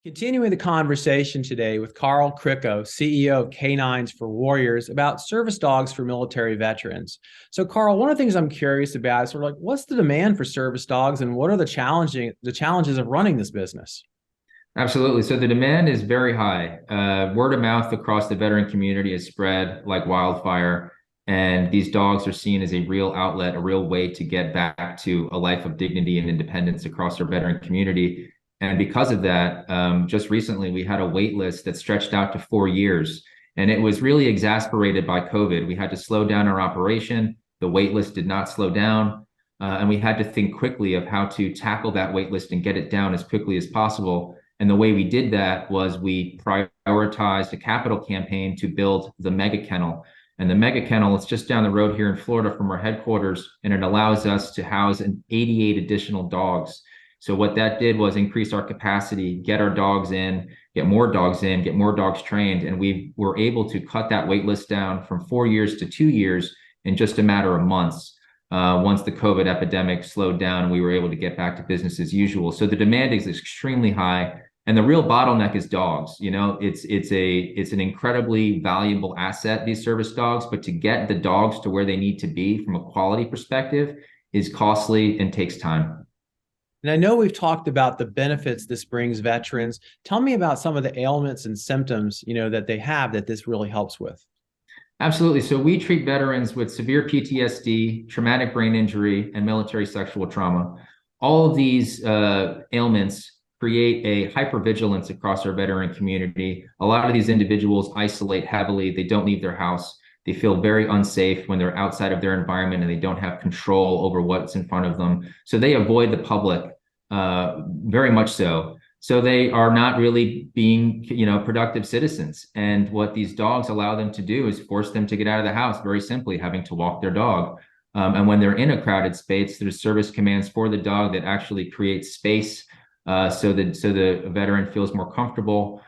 Continuing the conversation today with Carl Cricco, CEO of K9s For Warriors, about service dogs for military veterans. So, Carl, one of the things I'm curious about is sort of like, what's the demand for service dogs, and what are the challenges of running this business? Absolutely. So the demand is very high. Word of mouth across the veteran community is spread like wildfire. And these dogs are seen as a real outlet, a real way to get back to a life of dignity and independence across our veteran community. And because of that, just recently we had a wait list that stretched out to 4 years. And it was really exasperated by COVID. We had to slow down our operation. The wait list did not slow down. And we had to think quickly of how to tackle that wait list and get it down as quickly as possible. And the way we did that was we prioritized a capital campaign to build the mega kennel. And the mega kennel, it's just down the road here in Florida from our headquarters, and it allows us to house 88 additional dogs. So what that did was increase our capacity, get our dogs in, get more dogs in, get more dogs trained. And we were able to cut that wait list down from 4 years to 2 years in just a matter of months. Once the COVID epidemic slowed down, we were able to get back to business as usual. So the demand is extremely high. And the real bottleneck is dogs. You know, it's an incredibly valuable asset, these service dogs, but to get the dogs to where they need to be from a quality perspective is costly and takes time. And I know we've talked about the benefits this brings veterans. Tell me about some of the ailments and symptoms, that they have that this really helps with. Absolutely. So we treat veterans with severe PTSD, traumatic brain injury, and military sexual trauma. All of these ailments create a hypervigilance across our veteran community. A lot of these individuals isolate heavily. They don't leave their house. They feel very unsafe when they're outside of their environment and they don't have control over what's in front of them. So they avoid the public, very much so. So they are not really being, productive citizens. And what these dogs allow them to do is force them to get out of the house, very simply, having to walk their dog. And when they're in a crowded space, there's service commands for the dog that actually create space so the veteran feels more comfortable.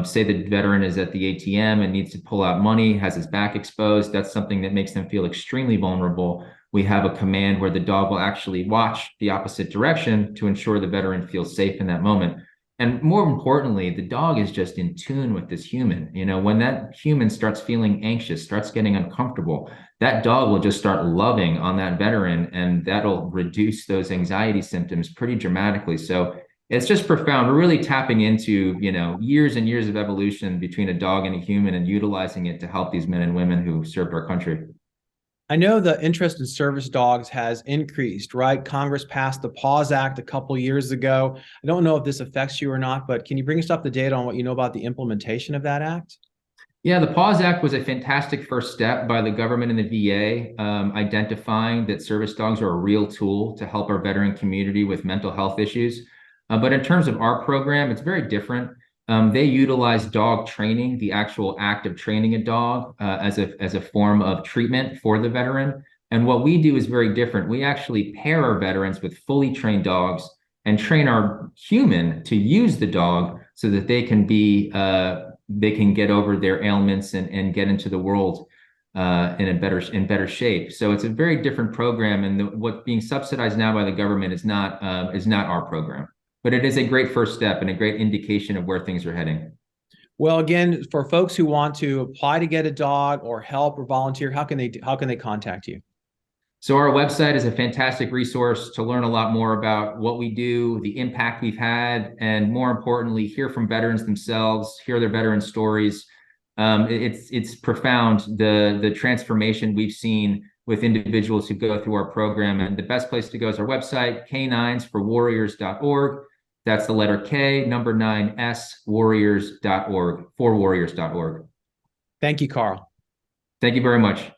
Say the veteran is at the ATM and needs to pull out money, has his back exposed. That's something that makes them feel extremely vulnerable. We have a command where the dog will actually watch the opposite direction to ensure the veteran feels safe in that moment. And more importantly, the dog is just in tune with this human. When that human starts feeling anxious, starts getting uncomfortable, that dog will just start loving on that veteran, and that'll reduce those anxiety symptoms pretty dramatically. So it's just profound. We're really tapping into, years and years of evolution between a dog and a human and utilizing it to help these men and women who served our country. I know the interest in service dogs has increased, right? Congress passed the PAWS Act a couple years ago. I don't know if this affects you or not, but can you bring us up to date on what you know about the implementation of that act? Yeah, the PAWS Act was a fantastic first step by the government and the VA, identifying that service dogs are a real tool to help our veteran community with mental health issues. But in terms of our program, it's very different. They utilize dog training, the actual act of training a dog, as a form of treatment for the veteran. And what we do is very different. We actually pair our veterans with fully trained dogs and train our human to use the dog so that they can get over their ailments and get into the world in better shape. So it's a very different program, and what's being subsidized now by the government is not our program. But it is a great first step and a great indication of where things are heading. Well, again, for folks who want to apply to get a dog or help or volunteer, how can they contact you? So our website is a fantastic resource to learn a lot more about what we do, the impact we've had, and more importantly, hear from veterans themselves, hear their veteran stories. It's profound, the transformation we've seen with individuals who go through our program. And the best place to go is our website, K9sforwarriors.org. That's the letter K, number 9, Warriors.org, forwarriors.org. Thank you, Carl. Thank you very much.